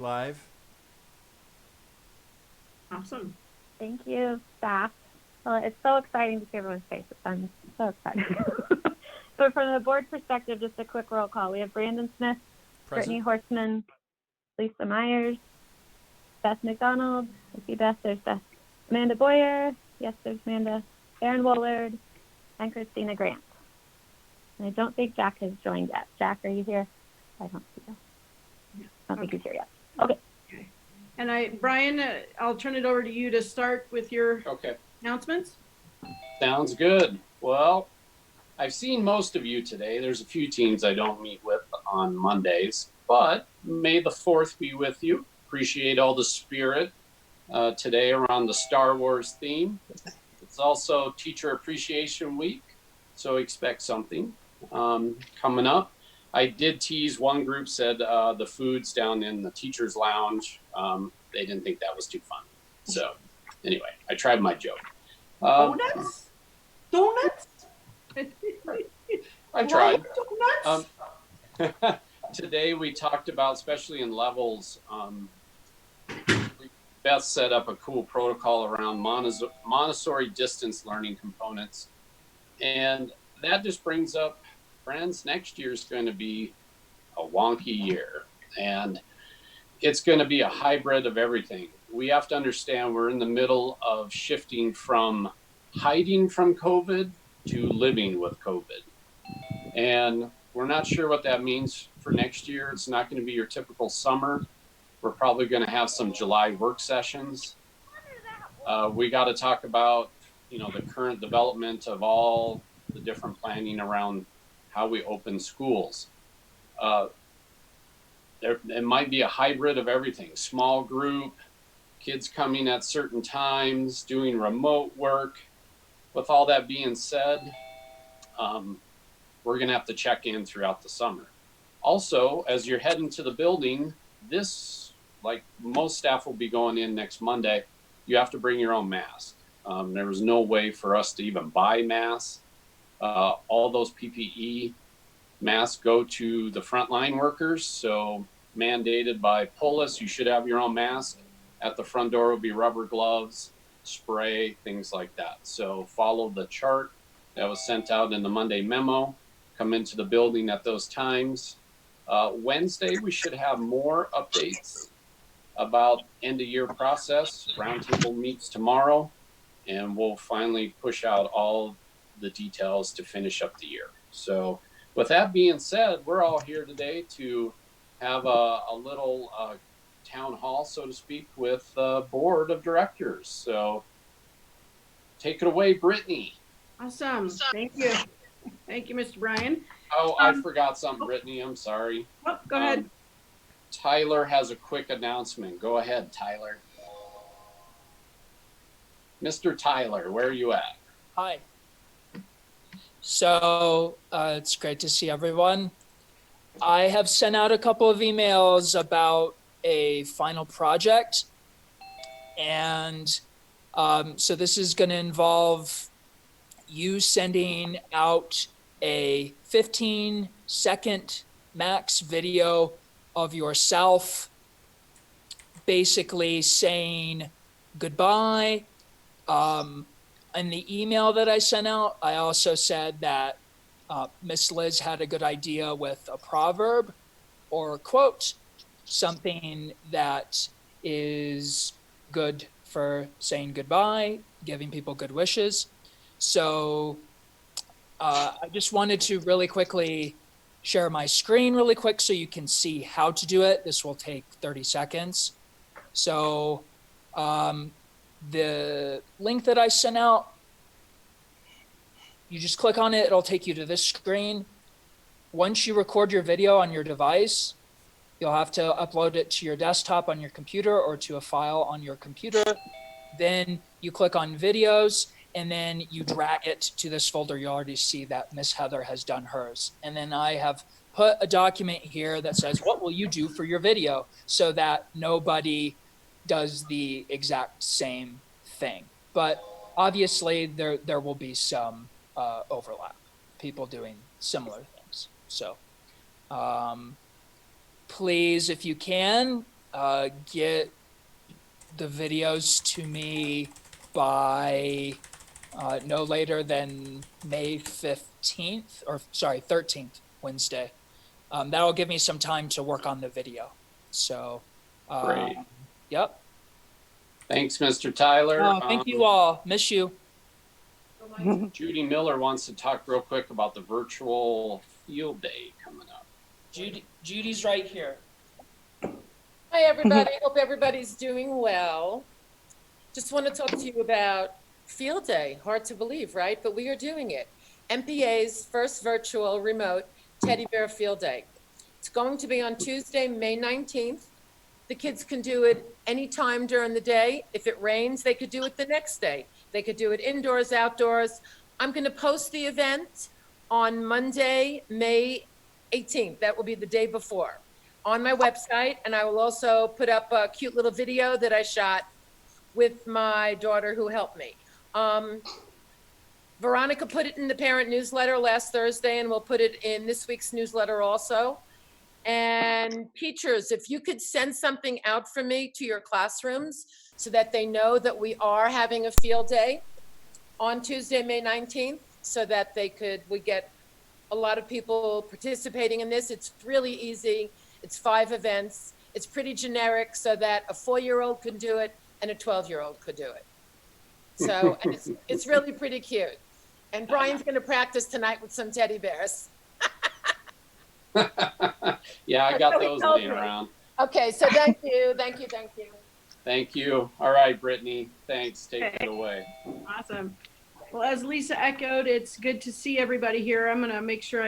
Live. Awesome. Thank you, staff. Well, it's so exciting to see everyone's faces. I'm so excited. But from the board perspective, just a quick roll call. We have Brandon Smith, Brittany Present. Horstman, Lisa Myers, Beth McDonald. I see Beth. There's Beth. Amanda Boyer. Yes, there's Amanda. Aaron Woolard and Christina Grant. And I don't think Jack has joined yet. Jack, are you here? I don't see you. I don't think he's here yet. Okay. And Brian, I'll turn it over to you to start with your announcements. Sounds good. Well, I've seen most of you today. There's a few teams I don't meet with on Mondays, but may the 4th be with you. Appreciate all the spirit today around the Star Wars theme. It's also Teacher Appreciation Week, so expect something coming up. I did tease, one group said the food's down in the teacher's lounge. They didn't think that was too fun. So anyway, I tried my joke. Donuts? I tried. Donuts? Today we talked about, especially in levels, Beth set up a cool protocol around Montessori distance learning components. And that just brings up, friends, next year's going to be a wonky year. And it's going to be a hybrid of everything. We have to understand we're in the middle of shifting from hiding from COVID to living with COVID. And we're not sure what that means for next year. It's not going to be your typical summer. We're probably going to have some July work sessions. We got to talk about, the current development of all the different planning around how we open schools. It might be a hybrid of everything. Small group, kids coming at certain times, doing remote work. With all that being said, we're going to have to check in throughout the summer. Also, as you're heading to the building, like most staff will be going in next Monday, you have to bring your own mask. There was no way for us to even buy masks. All those PPE masks go to the frontline workers. So mandated by Polis, you should have your own mask. At the front door will be rubber gloves, spray, things like that. So follow the chart that was sent out in the Monday memo. Come into the building at those times. Wednesday, we should have more updates about end of year process. Roundtable meets tomorrow, and we'll finally push out all the details to finish up the year. So with that being said, we're all here today to have a little town hall, so to speak, with the board of directors. So take it away, Brittany. Awesome. Thank you. Thank you, Mr. Brian. Oh, I forgot something, Brittany. I'm sorry. Oh, go ahead. Tyler has a quick announcement. Go ahead, Tyler. Mr. Tyler, where are you at? Hi. So it's great to see everyone. I have sent out a couple of emails about a final project. And so this is going to involve you sending out a 15-second max video of yourself basically saying goodbye. In the email that I sent out, I also said that Miss Liz had a good idea with a proverb or a quote, something that is good for saying goodbye, giving people good wishes. So I just wanted to really quickly share my screen really quick so you can see how to do it. This will take 30 seconds. So the link that I sent out, you just click on it, it'll take you to this screen. Once you record your video on your device, you'll have to upload it to your desktop on your computer or to a file on your computer. Then you click on videos and then you drag it to this folder. You already see that Miss Heather has done hers. And then I have put a document here that says, what will you do for your video, so that nobody does the exact same thing. But obviously there will be some overlap, people doing similar things. So please, if you can, get the videos to me by no later than May 15th, or sorry, 13th, Wednesday. That'll give me some time to work on the video. So, Great. Yep. Thanks, Mr. Tyler. Oh, thank you all. Miss you. Judy Miller wants to talk real quick about the virtual field day coming up. Judy's right here. Hi, everybody. Hope everybody's doing well. Just want to talk to you about Field Day. Hard to believe, right? But we are doing it. MPA's first virtual remote teddy bear field day. It's going to be on Tuesday, May 19th. The kids can do it anytime during the day. If it rains, they could do it the next day. They could do it indoors, outdoors. I'm going to post the event on Monday, May 18th. That will be the day before on my website. And I will also put up a cute little video that I shot with my daughter who helped me. Veronica put it in the parent newsletter last Thursday, and we'll put it in this week's newsletter also. And teachers, if you could send something out for me to your classrooms so that they know that we are having a field day on Tuesday, May 19th, so that we get a lot of people participating in this. It's really easy. It's 5 events. It's pretty generic so that a 4-year-old can do it and a 12-year-old could do it. So and it's really pretty cute. And Brian's going to practice tonight with some teddy bears. Yeah, I got those laying around. Okay, so thank you. Thank you. All right, Brittany. Thanks. Take it away. Awesome. Well, as Lisa echoed, it's good to see everybody here. I'm going to make sure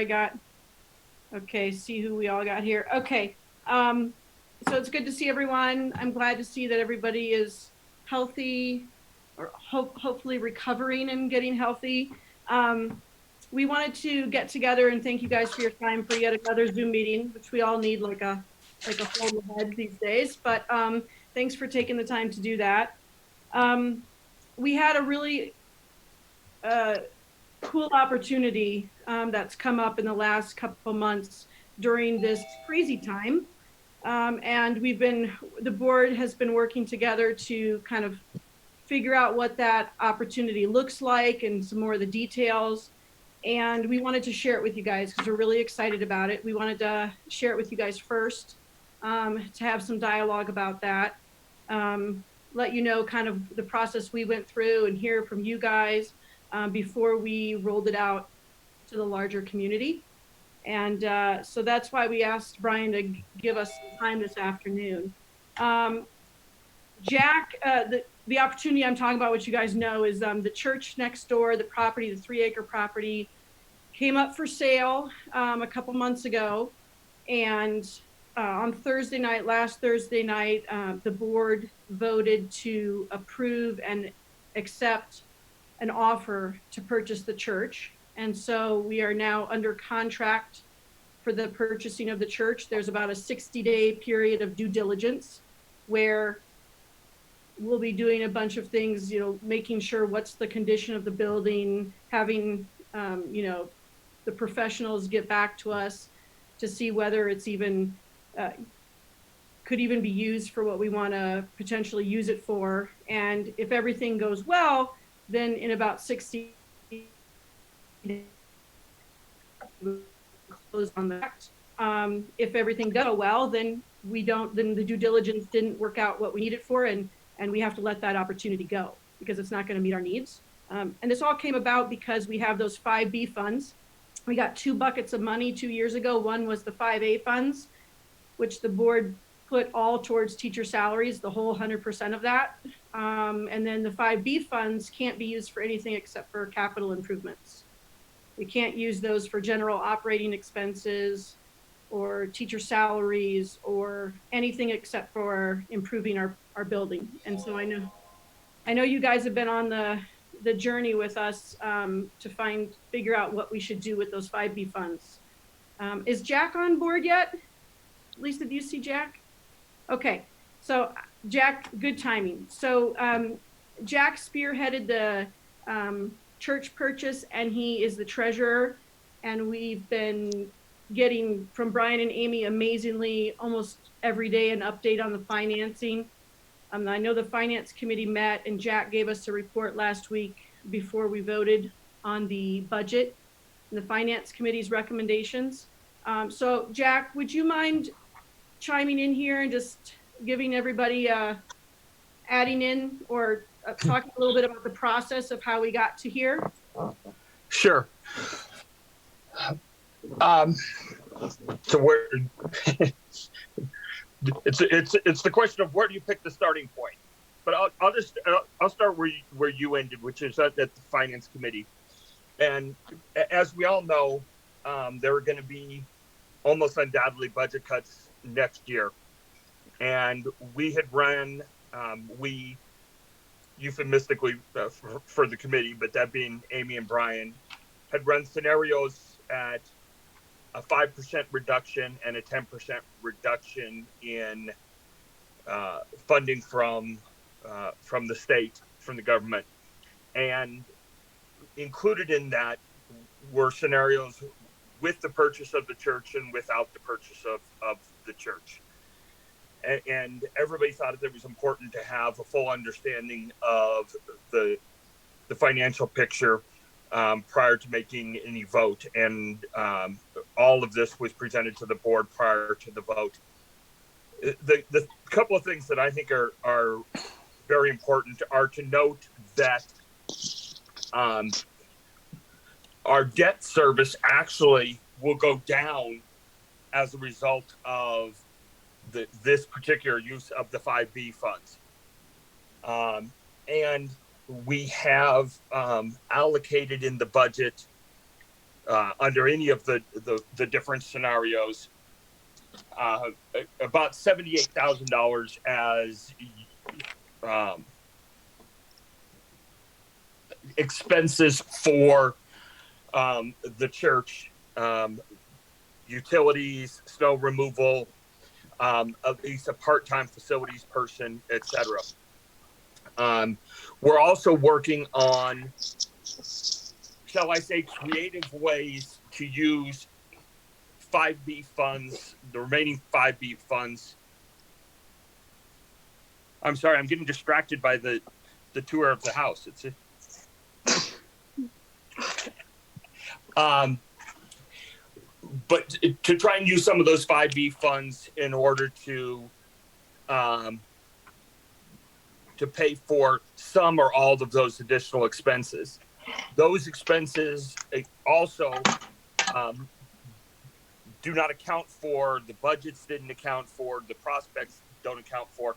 see who we all got here. Okay. So it's good to see everyone. I'm glad to see that everybody is healthy, or hopefully recovering and getting healthy. We wanted to get together and thank you guys for your time for yet another Zoom meeting, which we all need like a whole head these days. But thanks for taking the time to do that. We had a really cool opportunity that's come up in the last couple months during this crazy time. And the board has been working together to kind of figure out what that opportunity looks like and some more of the details. And we wanted to share it with you guys because we're really excited about it. We wanted to share it with you guys first, to have some dialogue about that. Let you know kind of the process we went through and hear from you guys before we rolled it out to the larger community. And so that's why we asked Brian to give us some time this afternoon. Jack, the opportunity I'm talking about, which you guys know, is the church next door, the property, the 3-acre property, came up for sale a couple months ago. And on last Thursday night, the board voted to approve and accept an offer to purchase the church. And so we are now under contract for the purchasing of the church. There's about a 60-day period of due diligence where we'll be doing a bunch of things, making sure what's the condition of the building, having, the professionals get back to us to see whether it's even, could even be used for what we want to potentially use it for. And if everything goes well, then in about 60 days, we'll close on that. If everything does go well, then then the due diligence didn't work out what we need it for, and we have to let that opportunity go because it's not going to meet our needs. And this all came about because we have those 5B funds. We got 2 buckets of money 2 years ago. One was the 5A funds, which the board put all towards teacher salaries, the whole 100% of that. And then the 5B funds can't be used for anything except for capital improvements. We can't use those for general operating expenses or teacher salaries or anything except for improving our building. And so I know you guys have been on the journey with us to figure out what we should do with those 5B funds. Is Jack on board yet? Lisa, do you see Jack? Okay, so Jack, good timing. So Jack spearheaded the church purchase and he is the treasurer, and we've been getting from Brian and Amy amazingly almost every day an update on the financing. I know the finance committee met and Jack gave us a report last week before we voted on the budget and the finance committee's recommendations. So Jack, would you mind chiming in here and just giving everybody adding in or talking a little bit about the process of how we got to here? Sure. So where it's the question of where do you pick the starting point? But I'll start where you ended, which is at the finance committee. And as we all know, there are going to be almost undoubtedly budget cuts next year. And we had run, we euphemistically for the committee, but that being Amy and Brian, had run scenarios at a 5% reduction and a 10% reduction in funding from the state, from the government. And included in that were scenarios with the purchase of the church and without the purchase of the church. And everybody thought that it was important to have a full understanding of the financial picture prior to making any vote. And all of this was presented to the board prior to the vote. The couple of things that I think are very important are to note that our debt service actually will go down as a result of this particular use of the 5B funds. And we have allocated in the budget under any of the different scenarios about $78,000 as expenses for the church, utilities, snow removal, at least a part-time facilities person, etc. We're also working on, shall I say, creative ways to use 5B funds, the remaining 5B funds. I'm sorry, I'm getting distracted by the tour of the house. But to try and use some of those 5B funds in order to pay for some or all of those additional expenses. Those expenses also do not account for, the budgets didn't account for, the prospects don't account for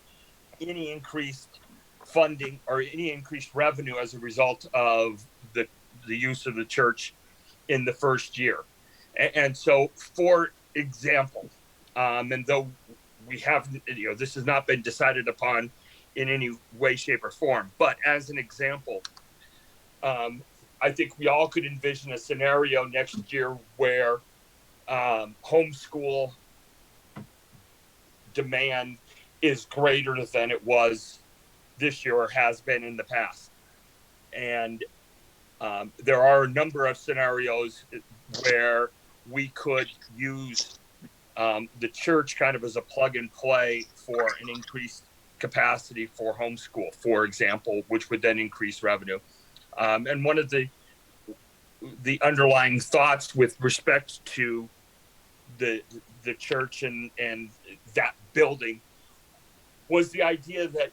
any increased funding or any increased revenue as a result of the use of the church in the first year. And so, for example, and though we have, this has not been decided upon in any way, shape, or form, but as an example, I think we all could envision a scenario next year where homeschool demand is greater than it was this year or has been in the past. And there are a number of scenarios where we could use the church kind of as a plug and play for an increased capacity for homeschool, for example, which would then increase revenue. And one of the underlying thoughts with respect to the church and that building was the idea that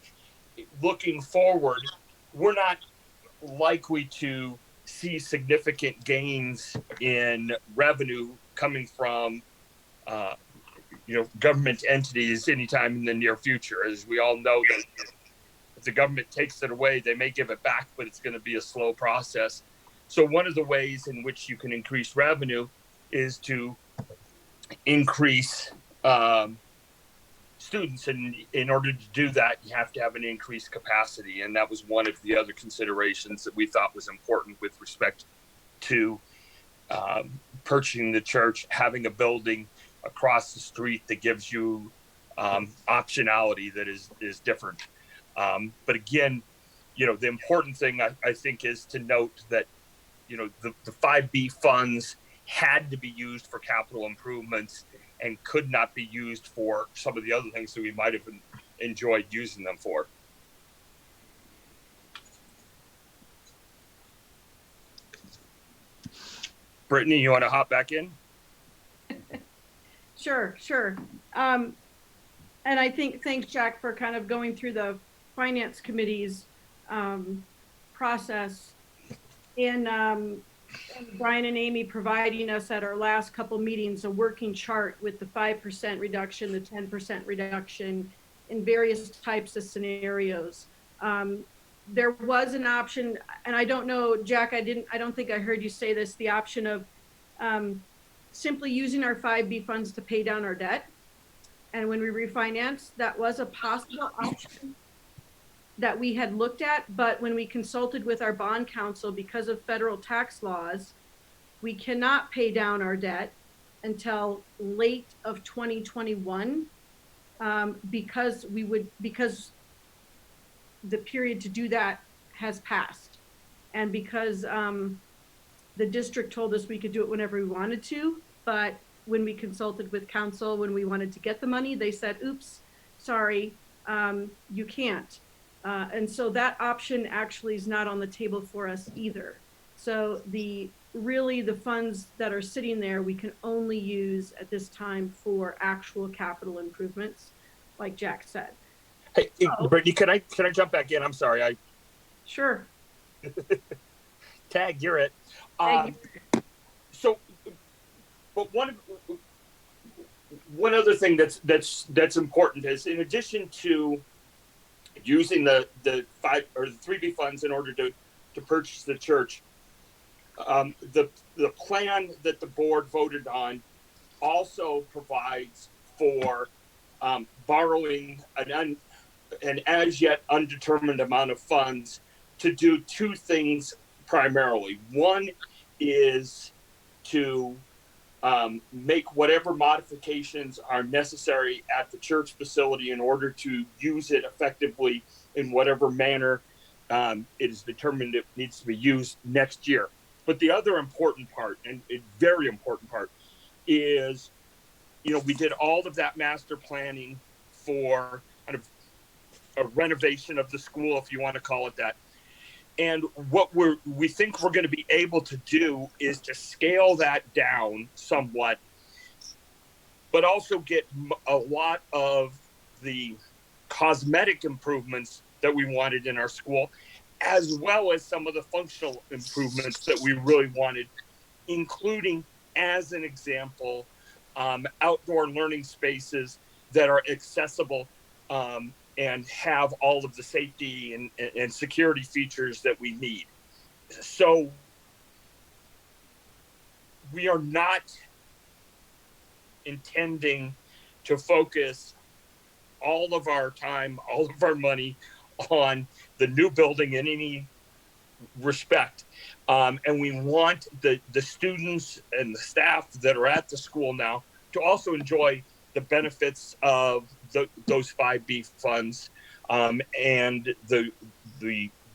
looking forward, we're not likely to see significant gains in revenue coming from government entities anytime in the near future. As we all know, that if the government takes it away, they may give it back, but it's going to be a slow process. So one of the ways in which you can increase revenue is to increase students, and in order to do that, you have to have an increased capacity, and that was one of the other considerations that we thought was important with respect to purchasing the church, having a building across the street that gives you optionality that is different. But again, the important thing I think is to note that the 5B funds had to be used for capital improvements and could not be used for some of the other things that we might have enjoyed using them for. Brittany, you want to hop back in? Sure. And I think, thanks, Jack, for kind of going through the finance committee's process, and Brian and Amy providing us at our last couple meetings a working chart with the 5% reduction, the 10% reduction in various types of scenarios. There was an option, and I don't know, Jack, I don't think I heard you say this, the option of simply using our 5B funds to pay down our debt. And when we refinance, that was a possible option that we had looked at, but when we consulted with our bond counsel, because of federal tax laws, we cannot pay down our debt until late of 2021, because the period to do that has passed. And because the district told us we could do it whenever we wanted to, but when we consulted with counsel, when we wanted to get the money, they said, oops, sorry, you can't. And so that option actually is not on the table for us either. So the funds that are sitting there, we can only use at this time for actual capital improvements, like Jack said. Hey, Brittany, can I jump back in? I'm sorry. Sure. Tag, you're it. So, but one other thing that's important is, in addition to using the 5 or the 3B funds in order to purchase the church, the plan that the board voted on also provides for borrowing an as yet undetermined amount of funds to do two things primarily. One is to make whatever modifications are necessary at the church facility in order to use it effectively in whatever manner it is determined it needs to be used next year. But the other important part, and a very important part, is, we did all of that master planning for kind of a renovation of the school, if you want to call it that. And what we think we're going to be able to do is to scale that down somewhat, but also get a lot of the cosmetic improvements that we wanted in our school, as well as some of the functional improvements that we really wanted, including, as an example, outdoor learning spaces that are accessible and have all of the safety and security features that we need. So we are not intending to focus all of our time, all of our money on the new building in any respect. And we want the students and the staff that are at the school now to also enjoy the benefits of those 5B funds and the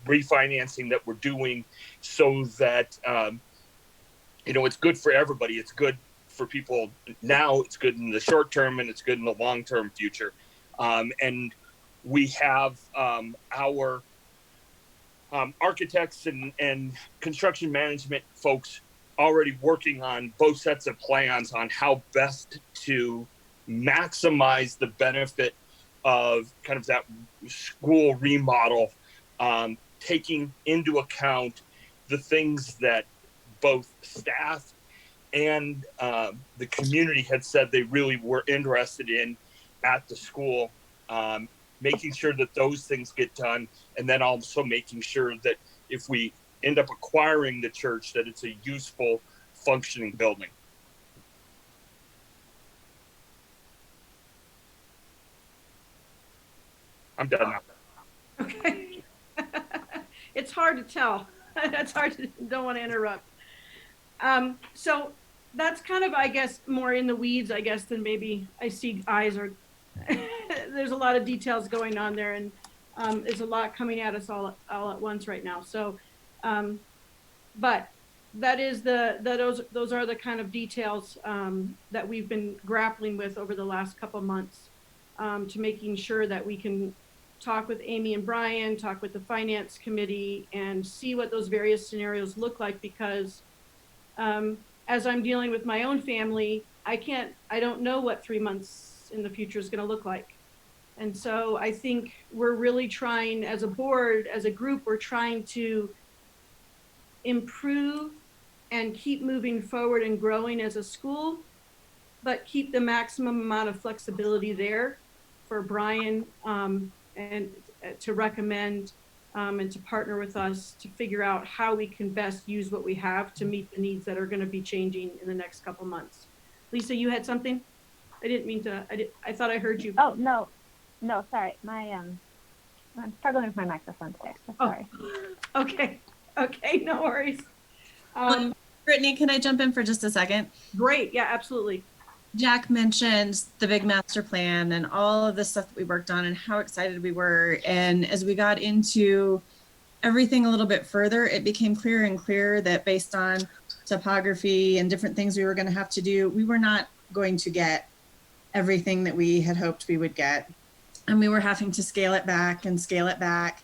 refinancing that we're doing, so that it's good for everybody. It's good for people now, it's good in the short term, and it's good in the long term future. And we have our architects and construction management folks already working on both sets of plans on how best to maximize the benefit of kind of that school remodel, taking into account the things that both staff and the community had said they really were interested in at the school, making sure that those things get done, and then also making sure that if we end up acquiring the church, that it's a useful, functioning building. I'm done now. Okay. It's hard to tell. That's hard to, don't want to interrupt. So that's kind of, I guess, more in the weeds, I guess, than maybe I see eyes are, there's a lot of details going on there, and there's a lot coming at us all at once right now. So, but that is those are the kind of details that we've been grappling with over the last couple months, to making sure that we can talk with Amy and Brian, talk with the finance committee, and see what those various scenarios look like. Because as I'm dealing with my own family, I don't know what 3 months in the future is going to look like. And so I think we're really trying, as a board, as a group, we're trying to improve and keep moving forward and growing as a school, but keep the maximum amount of flexibility there for Brian and to recommend and to partner with us to figure out how we can best use what we have to meet the needs that are going to be changing in the next couple months. Lisa, you had something? I didn't mean to. I thought I heard you. Oh, no, sorry. I'm struggling with my microphone today. So sorry. Oh, okay, no worries. Brittany, can I jump in for just a second? Great, yeah, absolutely. Jack mentioned the big master plan and all of the stuff that we worked on and how excited we were. And as we got into everything a little bit further, it became clearer and clearer that based on topography and different things we were going to have to do, we were not going to get everything that we had hoped we would get. And we were having to scale it back and scale it back.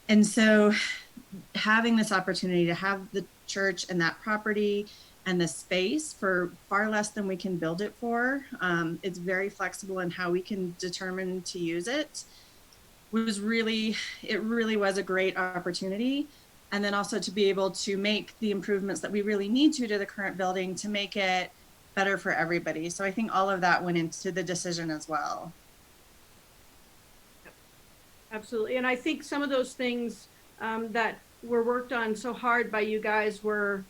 And so having this opportunity to have the church and that property and the space for far less than we can build it for, it's very flexible in how we can determine to use it, it really was a great opportunity. And then also to be able to make the improvements that we really need to the current building to make it better for everybody. So I think all of that went into the decision as well. Absolutely. And I think some of those things that were worked on so hard by you guys were,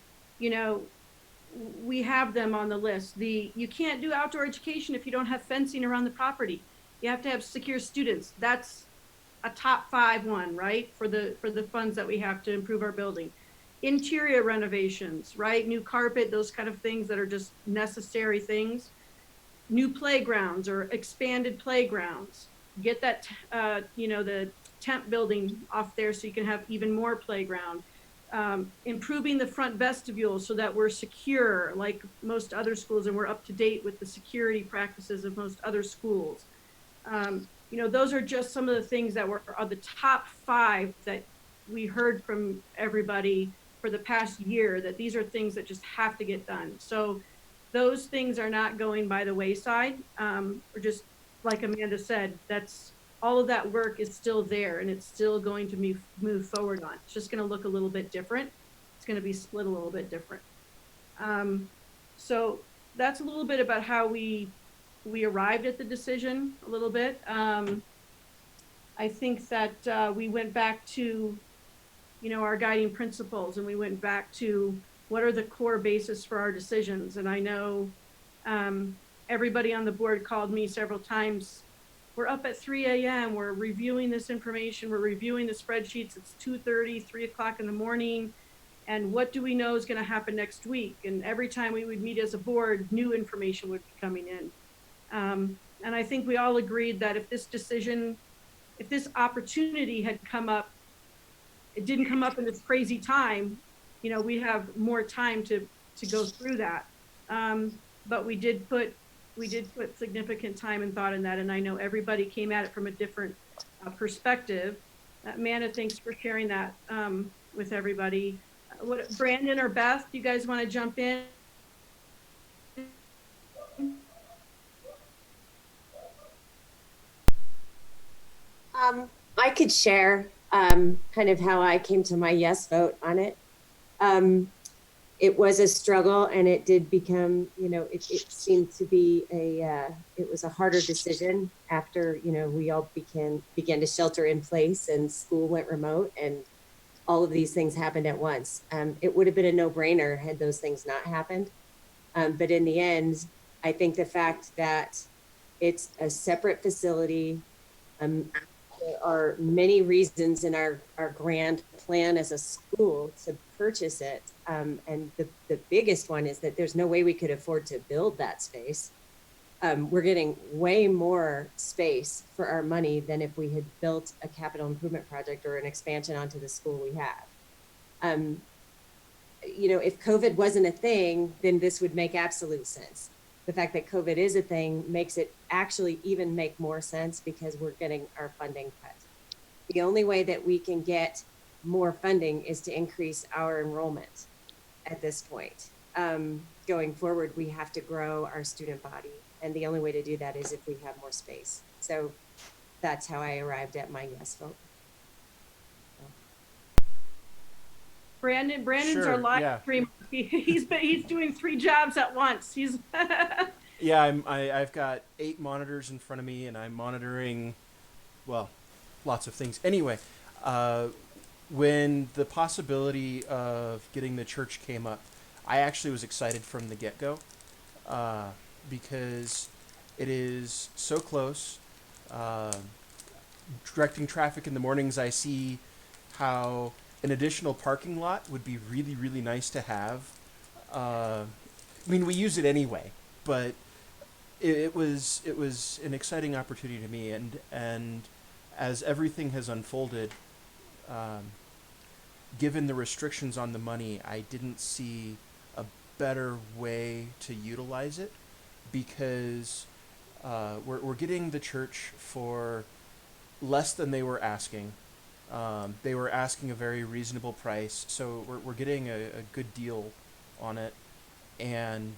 we have them on the list. You can't do outdoor education if you don't have fencing around the property. You have to have secure students. That's a top 5 one, right? For the funds that we have to improve our building. Interior renovations, right? New carpet, those kind of things that are just necessary things. New playgrounds or expanded playgrounds. Get that, the temp building off there so you can have even more playground. Improving the front vestibule so that we're secure like most other schools and we're up to date with the security practices of most other schools. Those are just some of the things that were on the top 5 that we heard from everybody for the past year, that these are things that just have to get done. So those things are not going by the wayside. Or just like Amanda said, that's all of that work is still there and it's still going to move forward on. It's just going to look a little bit different. It's going to be split a little bit different. So that's a little bit about how we arrived at the decision a little bit. I think that we went back to, our guiding principles, and we went back to what are the core basis for our decisions. And I know everybody on the board called me several times. We're up at 3 a.m. We're reviewing this information. We're reviewing the spreadsheets. It's 2:30, 3 o'clock in the morning. And what do we know is going to happen next week? And every time we would meet as a board, new information would be coming in. And I think we all agreed that if this opportunity had come up, it didn't come up in this crazy time, we have more time to go through that. But we did put significant time and thought in that. And I know everybody came at it from a different perspective. Amanda, thanks for sharing that with everybody. Brandon or Beth, do you guys want to jump in? I could share kind of how I came to my yes vote on it. It was a struggle, and it did become, it seemed to be it was a harder decision after, we all began to shelter in place and school went remote and all of these things happened at once. It would have been a no-brainer had those things not happened. But in the end, I think the fact that it's a separate facility, there are many reasons in our grand plan as a school to purchase it. And the biggest one is that there's no way we could afford to build that space. We're getting way more space for our money than if we had built a capital improvement project or an expansion onto the school we have. you know, if COVID wasn't a thing, then this would make absolute sense. The fact that COVID is a thing makes it actually even make more sense because we're getting our funding cut. The only way that we can get more funding is to increase our enrollment at this point. Going forward, we have to grow our student body. And the only way to do that is if we have more space. So that's how I arrived at my yes vote. Brandon's Sure, our live yeah. streamer. He's doing 3 jobs at once. He's Yeah, I've got 8 monitors in front of me, and I'm monitoring, well, lots of things. Anyway, when the possibility of getting the church came up, I actually was excited from the get-go, because it is so close. Directing traffic in the mornings, I see how an additional parking lot would be really, really nice to have. I mean, we use it anyway, but it was an exciting opportunity to me, and as everything has unfolded, given the restrictions on the money, I didn't see a better way to utilize it, because we're getting the church for less than they were asking. They were asking a very reasonable price, so we're getting a good deal on it, and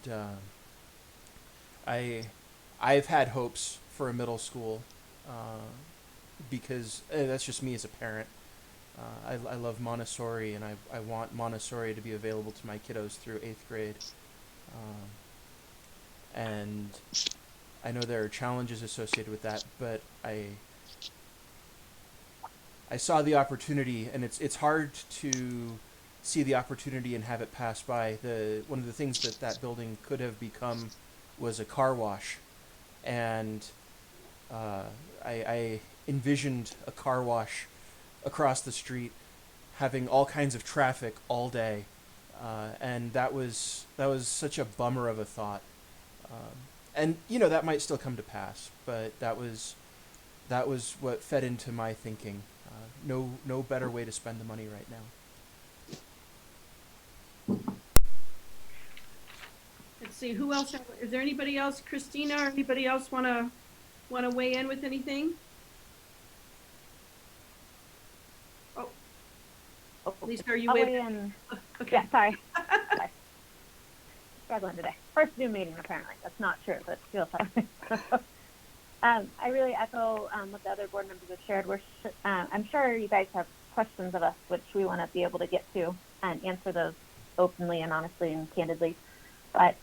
I've had hopes for a middle school, because that's just me as a parent. I love Montessori, and I want Montessori to be available to my kiddos through 8th grade. And I know there are challenges associated with that, but I saw the opportunity, and it's hard to see the opportunity and have it pass by. One of the things that building could have become was a car wash, and I envisioned a car wash across the street, having all kinds of traffic all day, and that was such a bummer of a thought. And you know, that might still come to pass, but that was what fed into my thinking. No better way to spend the money right now. Let's see, who else? Is there anybody else, Christina, or anybody else want to weigh in with anything? Oh, Lisa, are you I'll waving? weigh in. Okay. Yeah, sorry. Sorry. Struggling today. First Zoom meeting, apparently. That's not true, but still sorry. I really echo what the other board members have shared. I'm sure you guys have questions of us, which we want to be able to get to and answer those openly and honestly and candidly. But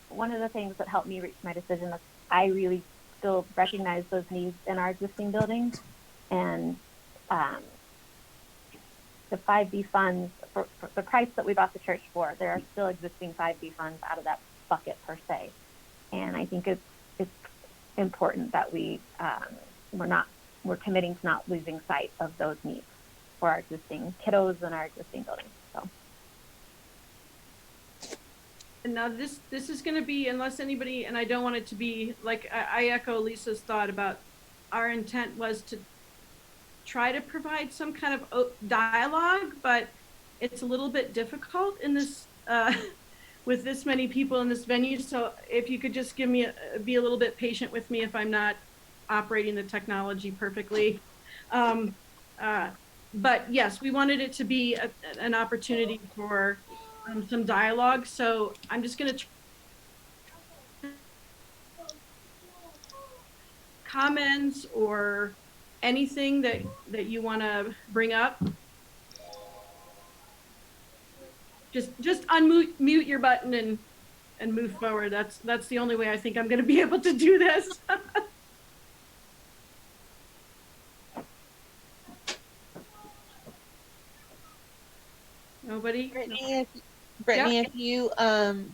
one of the things that helped me reach my decision is I really still recognize those needs in our existing buildings, and the 5B funds, for the price that we bought the church for, there are still existing 5B funds out of that bucket per se. And I think it's important that we're committing to not losing sight of those needs for our existing kiddos and our existing buildings. So. And now this is going to be, unless anybody, and I don't want it to be like, I echo Lisa's thought about our intent was to try to provide some kind of dialogue, but it's a little bit difficult in this, with this many people in this venue. So if you could just be a little bit patient with me if I'm not operating the technology perfectly. But yes, we wanted it to be an opportunity for some dialogue. So I'm just going to comments or anything that you want to bring up. Just unmute your button and move forward. That's the only way I think I'm going to be able to do this. Nobody? Brittany, Yep. if you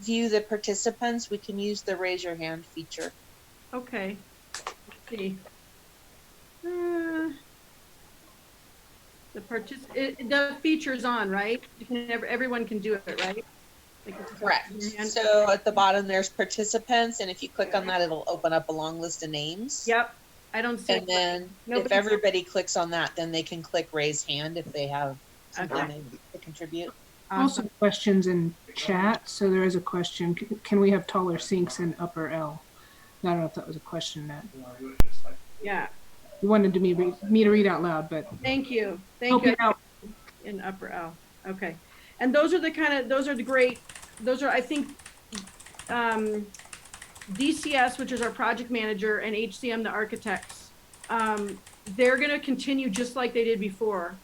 view the participants, we can use the raise your hand feature. Okay. Let's see. The feature's on, right? Everyone can do it, right? Correct. So at the bottom there's participants, and if you click on that, it'll open up a long list of names. Yep. I don't see. And then if everybody clicks on that, then they can click raise hand if they have something to contribute. Awesome. Also, questions in chat. So there is a question. Can we have taller sinks in upper L? I don't know if that was a question that Yeah. you wanted me to read out loud, but Thank you. Thank help you. you out. In upper L. Okay. And those are the great, I think, DCS, which is our project manager, and HCM, the architects, they're going to continue just like they did before,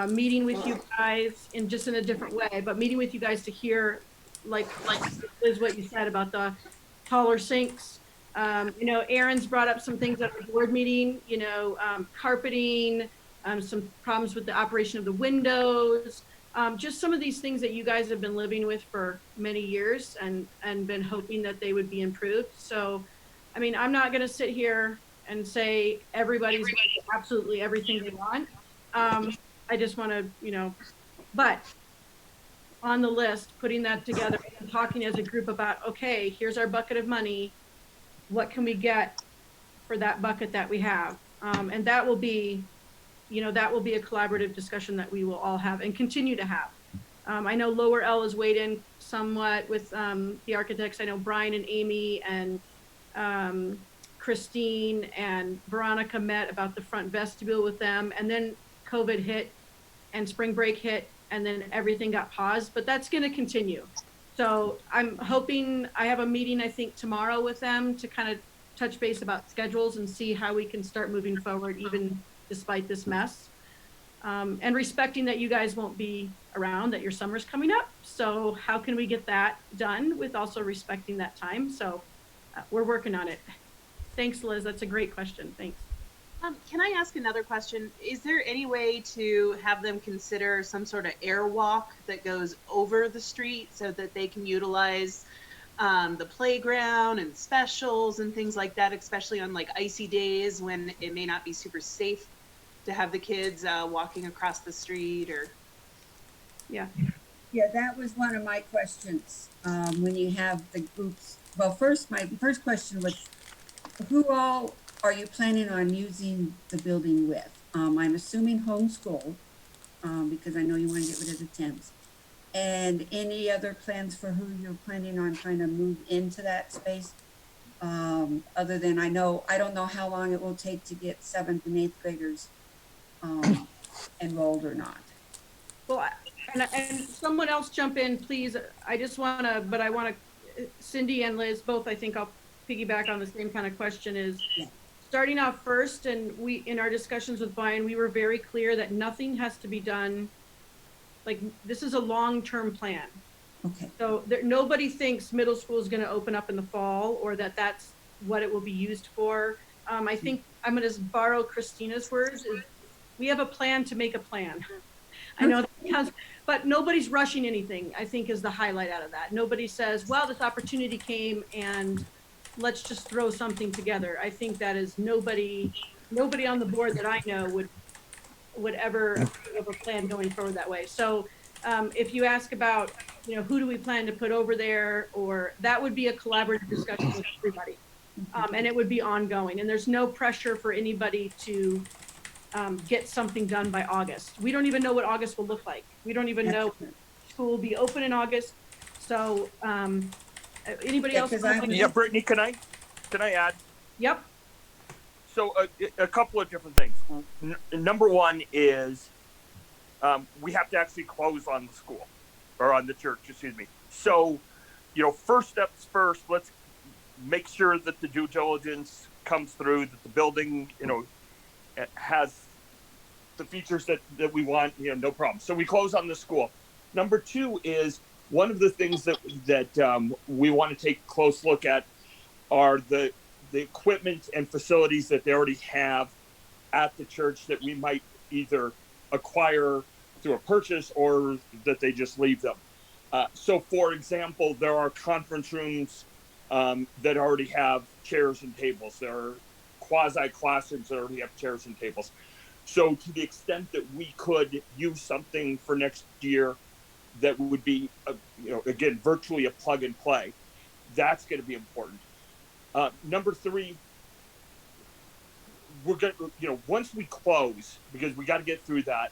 meeting with you guys in a different way, but meeting with you guys to hear, like Liz, what you said about the taller sinks. Aaron's brought up some things at the board meeting, carpeting, some problems with the operation of the windows, just some of these things that you guys have been living with for many years and been hoping that they would be improved. So, I mean, I'm not going to sit here and say everybody's absolutely everything they want. I just want to, but on the list, putting that together and talking as a group about, okay, here's our bucket of money. What can we get for that bucket that we have? And that will be a collaborative discussion that we will all have and continue to have. I know lower L is weighed in somewhat with the architects. I know Brian and Amy and Christine and Veronica met about the front vestibule with them, and then COVID hit and spring break hit, and then everything got paused, but that's going to continue. So I'm hoping, I have a meeting, I think, tomorrow with them to kind of touch base about schedules and see how we can start moving forward, even despite this mess. And respecting that you guys won't be around, that your summer's coming up. So how can we get that done with also respecting that time? So we're working on it. Thanks, Liz. That's a great question. Thanks. Can I ask another question? Is there any way to have them consider some sort of airwalk that goes over the street so that they can utilize the playground and specials and things like that, especially on like icy days when it may not be super safe to have the kids walking across the street? Or yeah, that was one of my questions. When you have the groups, well, my first question was, who all are you planning on using the building with? I'm assuming homeschool, because I know you want to get rid of the temps. And any other plans for who you're planning on trying to move into that space? Other than I don't know how long it will take to get 7th and 8th graders enrolled or not. Well, and someone else jump in, please. I want to, Cindy and Liz, both, I think I'll piggyback on the same kind of question is, starting off first, and in our discussions with Brian, we were very clear that nothing has to be done. Like, this is a long-term plan. Okay. So nobody thinks middle school is going to open up in the fall or that's what it will be used for. I think I'm going to borrow Christina's words. We have a plan to make a plan. I know that but nobody's rushing anything, I think, is the highlight out of that. Nobody says, well, this opportunity came and let's just throw something together. I think that is nobody on the board that I know would ever approve of a plan going forward that way. So if you ask about, who do we plan to put over there, or that would be a collaborative discussion with everybody. And it would be ongoing. And there's no pressure for anybody to get something done by August. We don't even know what August will look like. We don't even know school will be open in August. So anybody else? Yeah, Brittany, can I add? Yep. So a couple of different things. Number one is we have to actually close on the school, or on the church, excuse me. So, first steps first, let's make sure that the due diligence comes through, that the building, has the features that we want, no problem. So we close on the school. Number two is, one of the things that we want to take a close look at are the equipment and facilities that they already have at the church that we might either acquire through a purchase or that they just leave them. So, for example, there are conference rooms that already have chairs and tables. There are quasi-classrooms that already have chairs and tables. So to the extent that we could use something for next year that would be, again, virtually a plug and play, that's going to be important. Number three, we're going to, once we close, because we got to get through that,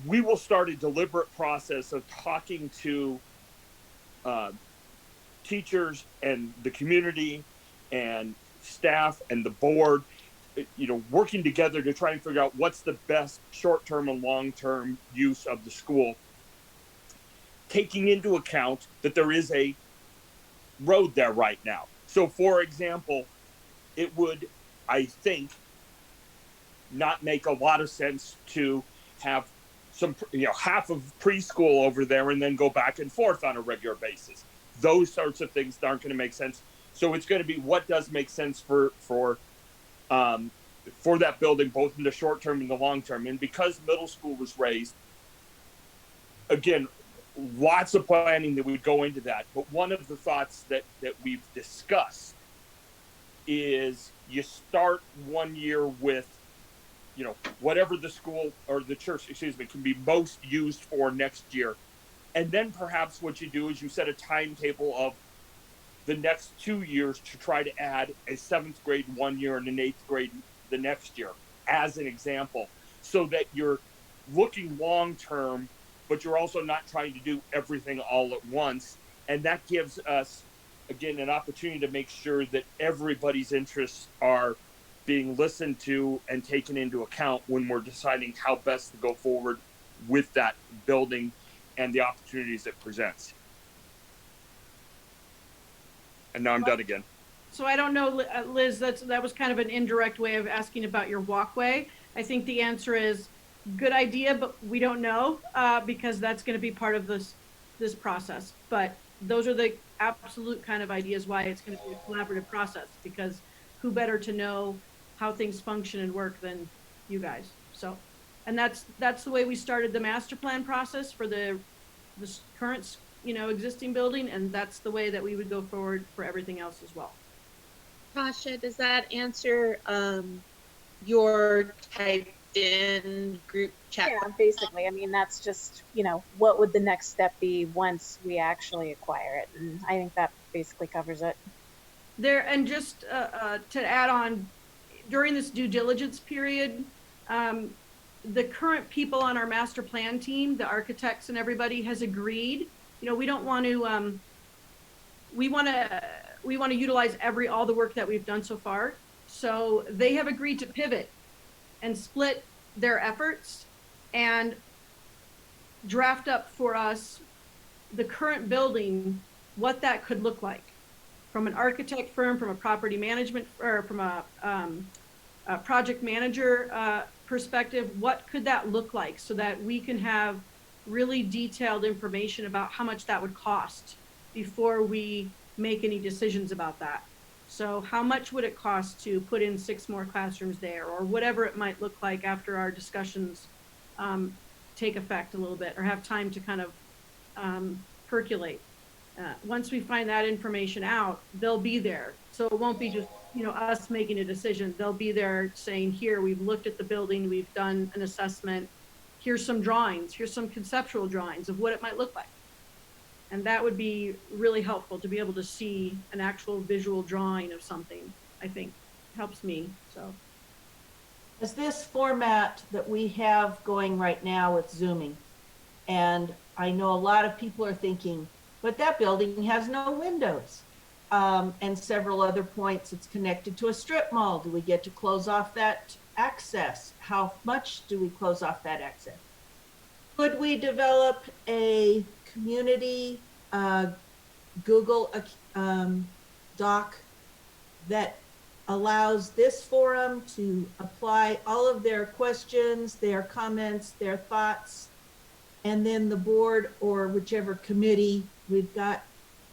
we will start a deliberate process of talking to teachers and the community and staff and the board, working together to try and figure out what's the best short-term and long-term use of the school, taking into account that there is a road there right now. So, for example, it would, I think, not make a lot of sense to have some, half of preschool over there and then go back and forth on a regular basis. Those sorts of things aren't going to make sense. So it's going to be what does make sense for that building, both in the short term and the long term. And because middle school was raised, again, lots of planning that would go into that. But one of the thoughts that we've discussed is you start one year with, whatever the school or the church, can be most used for next year. And then perhaps what you do is you set a timetable of the next 2 years to try to add a 7th grade 1 year and an 8th grade the next year, as an example, so that you're looking long term, but you're also not trying to do everything all at once. And that gives us, again, an opportunity to make sure that everybody's interests are being listened to and taken into account when we're deciding how best to go forward with that building and the opportunities it presents. And now I'm done again. So I don't know, Liz, that was kind of an indirect way of asking about your walkway. I think the answer is good idea, but we don't know because that's going to be part of this process. But those are the absolute kind of ideas why it's going to be a collaborative process, because who better to know how things function and work than you guys. So, and that's the way we started the master plan process for the current, existing building, and that's the way that we would go forward for everything else as well. Tasha, does that answer your typed in group chat? Yeah, basically. I mean, that's just, what would the next step be once we actually acquire it? And I think that basically covers it. And just to add on, during this due diligence period, the current people on our master plan team, the architects and everybody, has agreed. We don't want to. We want to utilize all the work that we've done so far. So they have agreed to pivot and split their efforts and draft up for us the current building, what that could look like from an architect firm, from a property management, or from a project manager perspective. What could that look like so that we can have really detailed information about how much that would cost before we make any decisions about that. So how much would it cost to put in 6 more classrooms there, or whatever it might look like after our discussions take effect a little bit, or have time to kind of percolate. Once we find that information out, they'll be there. So it won't be just us making a decision. They'll be there saying, here, we've looked at the building, we've done an assessment, here's some drawings, here's some conceptual drawings of what it might look like. And that would be really helpful to be able to see an actual visual drawing of something. I think helps me. So, is this format that we have going right now with Zooming? And I know a lot of people are thinking, but that building has no windows. And several other points, it's connected to a strip mall. Do we get to close off that access? How much do we close off that access? Could we develop a community Google Doc that allows this forum to apply all of their questions, their comments, their thoughts, and then the board or whichever committee we've got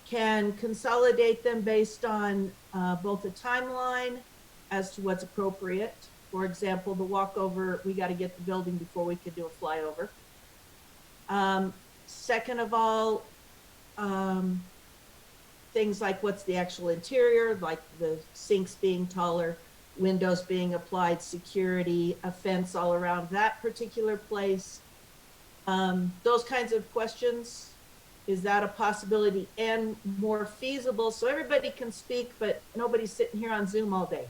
can consolidate them based on both a timeline as to what's appropriate. For example, the walkover, we got to get the building before we could do a flyover. Second of all, things like what's the actual interior, like the sinks being taller, windows being applied, security, a fence all around that particular place. Those kinds of questions. Is that a possibility and more feasible so everybody can speak, but nobody's sitting here on Zoom all day?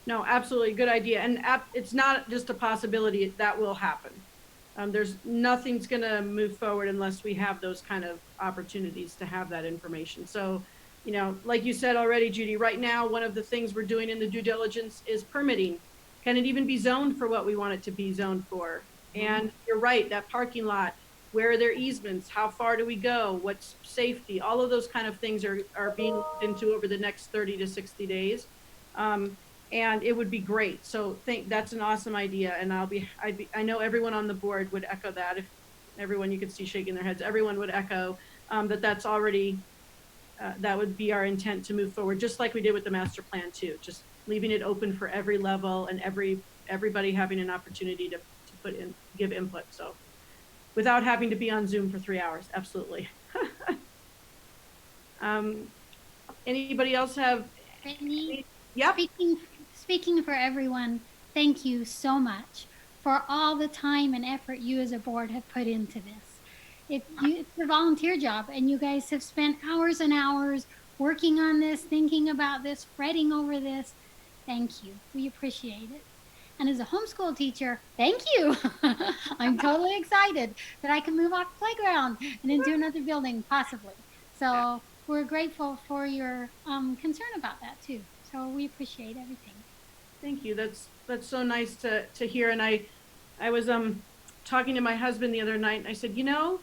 No, absolutely. Good idea. And it's not just a possibility, that will happen. There's nothing's going to move forward unless we have those kind of opportunities to have that information. So, you know, like you said already, Judy, right now, one of the things we're doing in the due diligence is permitting. Can it even be zoned for what we want it to be zoned for? And you're right, that parking lot, where are there easements? How far do we go? What's safety? All of those kind of things are being looked into over the next 30 to 60 days. And it would be great. So that's an awesome idea. And I know everyone on the board would echo that. If everyone you could see shaking their heads, everyone would echo that's already, that would be our intent to move forward, just like we did with the master plan too, just leaving it open for every level and everybody having an opportunity to give input. So without having to be on Zoom for 3 hours, absolutely. Anybody else have? Brittany, yep. Speaking for everyone, thank you so much for all the time and effort you as a board have put into this. It's a volunteer job, and you guys have spent hours and hours working on this, thinking about this, fretting over this. Thank you. We appreciate it. And as a homeschool teacher, thank you. I'm totally excited that I can move off the playground and into another building, possibly. So we're grateful for your concern about that too. So we appreciate everything. Thank you. That's so nice to hear. And I was talking to my husband the other night, and I said, you know,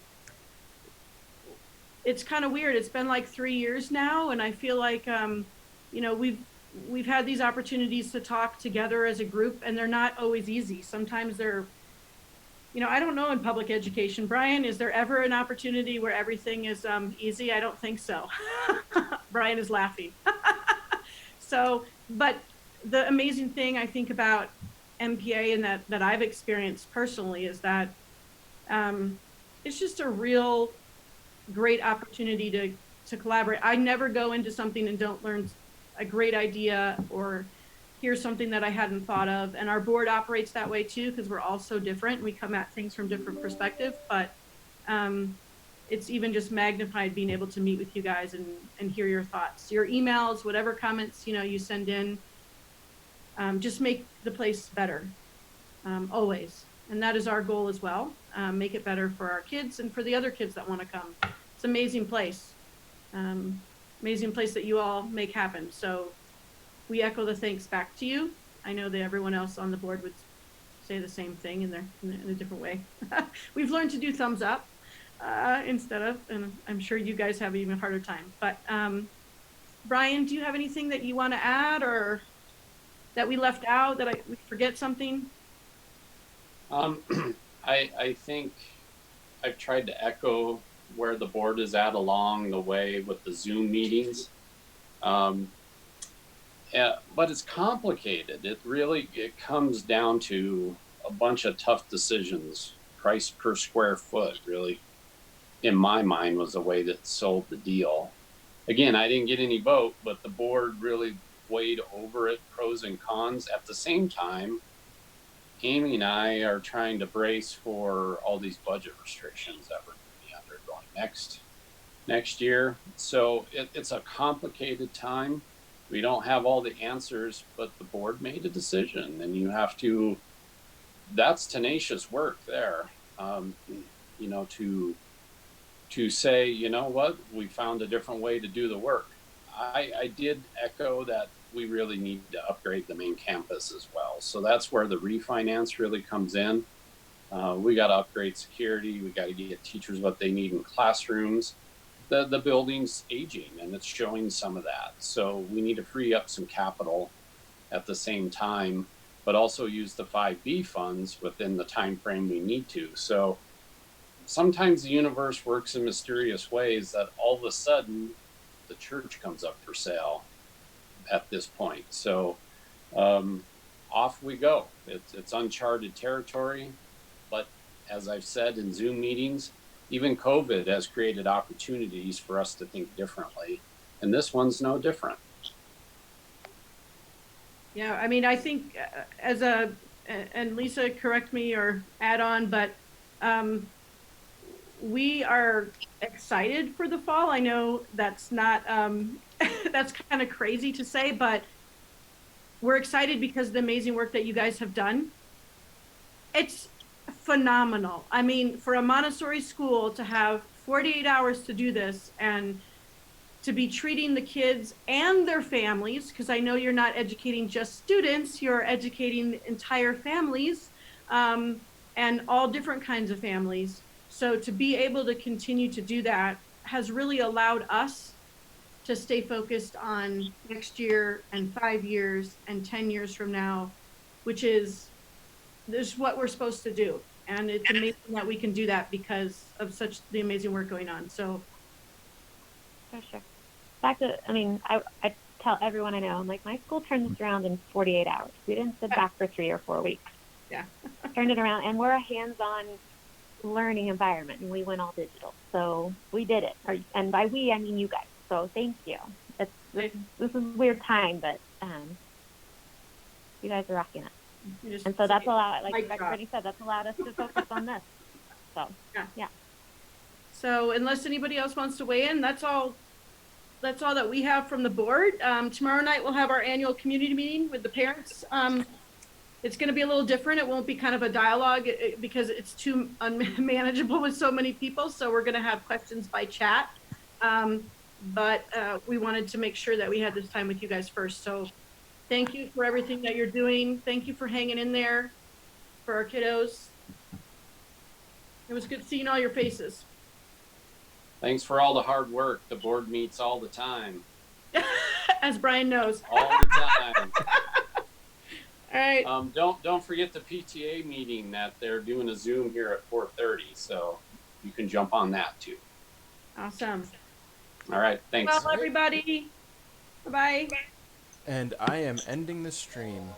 it's kind of weird. It's been like 3 years now, and I feel like you know, we've had these opportunities to talk together as a group, and they're not always easy. Sometimes they're, you know, I don't know in public education. Brian, is there ever an opportunity where everything is easy? I don't think so. Brian is laughing. So, but the amazing thing I think about MPA and that I've experienced personally is that it's just a real great opportunity to collaborate. I never go into something and don't learn a great idea or hear something that I hadn't thought of. And our board operates that way too, because we're all so different. We come at things from different perspectives, but it's even just magnified being able to meet with you guys and hear your thoughts, your emails, whatever comments, you know, you send in, just make the place better, always. And that is our goal as well. Make it better for our kids and for the other kids that want to come. It's an amazing place. Amazing place that you all make happen. So we echo the thanks back to you. I know that everyone else on the board would say the same thing in a different way. We've learned to do thumbs up instead of, and I'm sure you guys have an even harder time. But Brian, do you have anything that you want to add or that we left out, that we forget something? I think I've tried to echo where the board is at along the way with the Zoom meetings. Yeah, but it's complicated. It comes down to a bunch of tough decisions. Price per square foot really, in my mind, was the way that sold the deal. Again, I didn't get any vote, but the board really weighed over it, pros and cons. At the same time, Amy and I are trying to brace for all these budget restrictions that we're going to be undergoing next year. So it's a complicated time. We don't have all the answers, but the board made a decision, and you have to. That's tenacious work there. You know, to say, you know what, we found a different way to do the work. I did echo that we really need to upgrade the main campus as well. So that's where the refinance really comes in. We got to upgrade security. We got to get teachers what they need in classrooms. The building's aging, and it's showing some of that. So we need to free up some capital at the same time, but also use the 5B funds within the time frame we need to. So sometimes the universe works in mysterious ways that all of a sudden the church comes up for sale at this point. So off we go. It's uncharted territory, but as I've said in Zoom meetings, even COVID has created opportunities for us to think differently, and this one's no different. Yeah, I mean, I think and Lisa, correct me or add on, but we are excited for the fall. I know that's not, that's kind of crazy to say, but we're excited because of the amazing work that you guys have done. It's phenomenal. I mean, for a Montessori school to have 48 hours to do this and to be treating the kids and their families, because I know you're not educating just students, you're educating entire families, and all different kinds of families. So to be able to continue to do that has really allowed us to stay focused on next year and 5 years and 10 years from now, which is this is what we're supposed to do. And it's amazing that we can do that because of such the amazing work going on. So For sure. Back to, I mean, I tell everyone I know, I'm like, my school turned this around in 48 hours. We didn't sit back for 3 or 4 weeks. Yeah. Turned it around, and we're a hands-on learning environment, and we went all digital. So we did it. And by we, I mean you guys. So thank you. This is a weird time, but you guys are rocking it. And so that's allowed, like Rebecca already said, that's allowed us to focus on this. So, yeah. So unless anybody else wants to weigh in, that's all that we have from the board. Tomorrow night we'll have our annual community meeting with the parents. It's going to be a little different. It won't be kind of a dialogue because it's too unmanageable with so many people. So we're going to have questions by chat. But we wanted to make sure that we had this time with you guys first. So thank you for everything that you're doing. Thank you for hanging in there for our kiddos. It was good seeing all your faces. Thanks for all the hard work. The board meets all the time. As Brian knows. All the time. All right. Don't forget the PTA meeting that they're doing a Zoom here at 4:30, so you can jump on that too. Awesome. All right, thanks. Well, everybody. Bye-bye. And I am ending the stream.